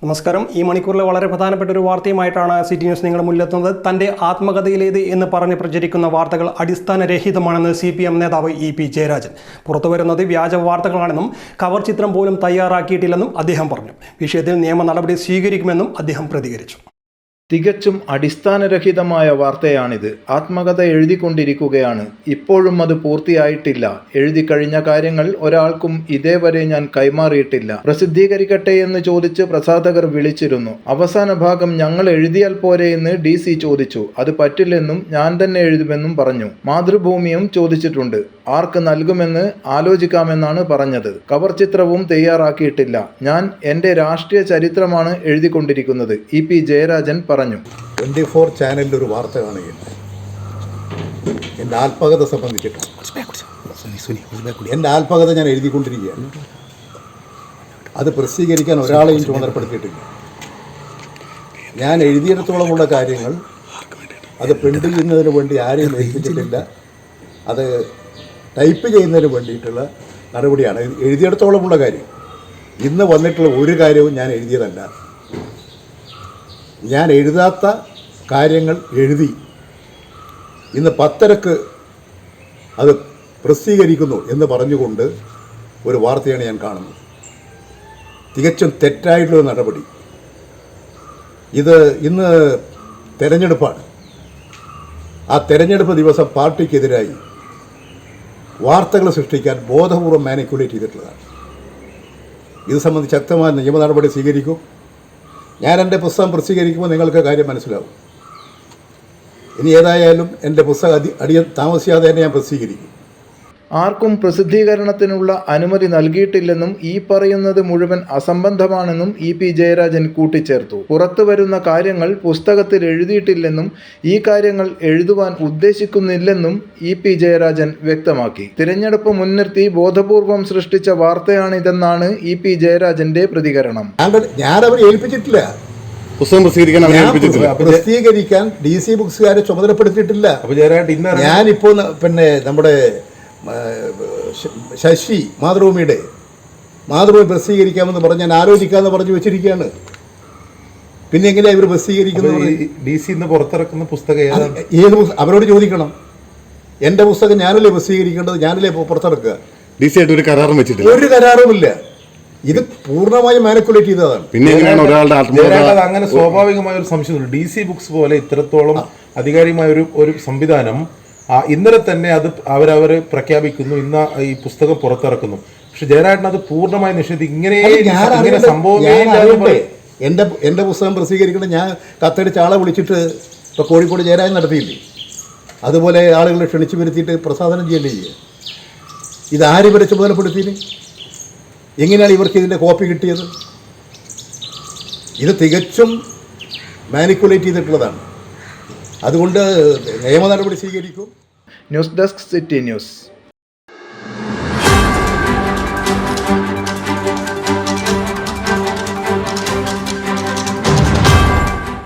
നമസ്കാരം. ഈ മണിക്കൂറിലെ വളരെ പ്രധാനപ്പെട്ട ഒരു വാർത്തയുമായിട്ടാണ് സിറ്റി ന്യൂസ് നിങ്ങളുടെ മുന്നിലെത്തുന്നത്. തൻ്റെ ആത്മകഥയിലേത് എന്ന് പറഞ്ഞ് പ്രചരിക്കുന്ന വാർത്തകൾ അടിസ്ഥാനരഹിതമാണെന്ന് CPM നേതാവ് EP ജയരാജൻ. പുറത്തുവരുന്നത് വ്യാജ വാർത്തകളാണെന്നും കവർ ചിത്രം പോലും തയ്യാറാക്കിയിട്ടില്ലെന്നും അദ്ദേഹം പറഞ്ഞു. വിഷയത്തിൽ നിയമ നടപടി സ്വീകരിക്കുമെന്നും അദ്ദേഹം പ്രതികരിച്ചു. തികച്ചും അടിസ്ഥാനരഹിതമായ വാർത്തയാണിത്. ആത്മകഥ എഴുതിക്കൊണ്ടിരിക്കുകയാണ്. ഇപ്പോഴും അത് പൂർത്തിയായിട്ടില്ല. എഴുതി കഴിഞ്ഞ കാര്യങ്ങൾ ഒരാൾക്കും ഇതേവരെ ഞാൻ കൈമാറിയിട്ടില്ല. പ്രസിദ്ധീകരിക്കട്ടെ എന്ന് ചോദിച്ച് പ്രസാധകർ വിളിച്ചിരുന്നു. അവസാന ഭാഗം ഞങ്ങൾ എഴുതിയാൽ പോരെ എന്ന് DC ചോദിച്ചു. അത് പറ്റില്ലെന്നും ഞാൻ തന്നെ എഴുതുമെന്നും പറഞ്ഞു. മാതൃഭൂമിയും ചോദിച്ചിട്ടുണ്ട്. ആർക്ക് നൽകുമെന്ന് ആലോചിക്കാമെന്നാണ് പറഞ്ഞത്. കവർ ചിത്രവും തയ്യാറാക്കിയിട്ടില്ല. ഞാൻ എൻ്റെ രാഷ്ട്രീയ ചരിത്രമാണ് എഴുതിക്കൊണ്ടിരിക്കുന്നത്. EP ജയരാജൻ പറഞ്ഞു. 24 ചാനലിൽ ഒരു വാർത്ത കാണുകയുണ്ട്. എൻ്റെ ആത്മകഥ സംബന്ധിച്ചിട്ട് എൻ്റെ ആത്മകഥ ഞാൻ എഴുതിക്കൊണ്ടിരിക്കുകയാണ്. അത് പ്രസിദ്ധീകരിക്കാൻ ഒരാളെയും ചുമതലപ്പെടുത്തിയിട്ടില്ല. ഞാൻ എഴുതിയിടത്തോളമുള്ള കാര്യങ്ങൾ അത് പ്രിൻ്റ് ചെയ്യുന്നതിന് വേണ്ടി ആരെയും ഏൽപ്പിച്ചിട്ടില്ല. അത് ടൈപ്പ് ചെയ്യുന്നതിന് വേണ്ടിയിട്ടുള്ള നടപടിയാണ്. എഴുതിയിടത്തോളമുള്ള കാര്യം. ഇന്ന് വന്നിട്ടുള്ള ഒരു കാര്യവും ഞാൻ എഴുതിയതല്ല. ഞാൻ എഴുതാത്ത കാര്യങ്ങൾ എഴുതി ഇന്ന് 10:30 അത് പ്രസിദ്ധീകരിക്കുന്നു എന്ന് പറഞ്ഞുകൊണ്ട് ഒരു വാർത്തയാണ് ഞാൻ കാണുന്നത്. തികച്ചും തെറ്റായിട്ടുള്ള നടപടി. ഇത് ഇന്ന് തെരഞ്ഞെടുപ്പാണ്. ആ തെരഞ്ഞെടുപ്പ് ദിവസം പാർട്ടിക്കെതിരായി വാർത്തകൾ സൃഷ്ടിക്കാൻ ബോധപൂർവം മാനിക്കുലേറ്റ് ചെയ്തിട്ടുള്ളതാണ്. ഇത് സംബന്ധിച്ച് ശക്തമായ നിയമ നടപടി സ്വീകരിക്കും. ഞാൻ എൻ്റെ പുസ്തകം പ്രസിദ്ധീകരിക്കുമ്പോൾ നിങ്ങൾക്ക് കാര്യം മനസ്സിലാവും. ഇനി ഏതായാലും എൻ്റെ പുസ്തകം അധികം താമസിയാതെ തന്നെ ഞാൻ പ്രസിദ്ധീകരിക്കും. ആർക്കും പ്രസിദ്ധീകരണത്തിനുള്ള അനുമതി നൽകിയിട്ടില്ലെന്നും ഈ പറയുന്നത് മുഴുവൻ അസംബന്ധമാണെന്നും EP ജയരാജൻ കൂട്ടിച്ചേർത്തു. പുറത്തു വരുന്ന കാര്യങ്ങൾ പുസ്തകത്തിൽ എഴുതിയിട്ടില്ലെന്നും ഈ കാര്യങ്ങൾ എഴുതുവാൻ ഉദ്ദേശിക്കുന്നില്ലെന്നും EP ജയരാജൻ വ്യക്തമാക്കി. തിരഞ്ഞെടുപ്പ് മുൻനിർത്തി ബോധപൂർവം സൃഷ്ടിച്ച വാർത്തയാണിതെന്നാണ് EP ജയരാജന്റെ പ്രതികരണം. ഞാൻ അവരെ ഏൽപ്പിച്ചിട്ടില്ല. പുസ്തകം പ്രസിദ്ധീകരിക്കാൻ DC ബുക്സുകാരെ ചുമതലപ്പെടുത്തിയിട്ടില്ല. ഞാനിപ്പോൾ നമ്മുടെ ശശി മാതൃഭൂമി പ്രസിദ്ധീകരിക്കാമെന്ന് പറഞ്ഞ് ഞാൻ ആലോചിക്കാമെന്ന് പറഞ്ഞു വെച്ചിരിക്കുകയാണ്. പിന്നെ എങ്ങനെയാണ് ഇവർ പ്രസിദ്ധീകരിക്കുന്നത്? DC പുറത്തിറക്കുന്ന പുസ്തകം ഏത് അവരോട് ചോദിക്കണം. എൻ്റെ പുസ്തകം ഞാനല്ലേ പ്രസിദ്ധീകരിക്കേണ്ടത്, ഞാനല്ലേ പുറത്തിറക്കുക. DC ആയിട്ട് ഒരു കരാറും വെച്ചിട്ടില്ല. ഒരു കരാറുമില്ല. ഇത് പൂർണ്ണമായും മാനിക്കുലേറ്റ് ചെയ്തതാണ്. പിന്നെ അങ്ങനെ സ്വാഭാവികമായ ഒരു സംശയം. DC ബുക്സ് പോലെ ഇത്രത്തോളം അധികാരികമായ ഒരു സംവിധാനം ഇന്നലെ തന്നെ അത് അവരവർ പ്രഖ്യാപിക്കുന്നു. ഇന്ന് ഈ പുസ്തകം പുറത്തിറക്കുന്നു. പക്ഷെ ജയരാജൻ അത് പൂർണ്ണമായി നിഷേധിക്കും. ഇങ്ങനെ സംഭവം എൻ്റെ പുസ്തകം പ്രസിദ്ധീകരിക്കണം. ഞാൻ കത്തടിച്ച് ആളെ വിളിച്ചിട്ട് ഇപ്പോൾ കോഴിക്കോട് ജയരാജൻ നടത്തിയില്ലേ, അതുപോലെ ആളുകളെ ക്ഷണിച്ചു വരുത്തിയിട്ട് പ്രസാദനം ചെയ്യല്ലേ ചെയ്യുക. ഇതാരും ഇവരെ ചുമതലപ്പെടുത്തിയില്ലേ? എങ്ങനെയാണ് ഇവർക്ക് ഇതിൻ്റെ കോപ്പി കിട്ടിയത്? ഇത് തികച്ചും മാനിക്കുലേറ്റ് ചെയ്തിട്ടുള്ളതാണ്. അതുകൊണ്ട് നിയമ നടപടി സ്വീകരിക്കും. News desk city news.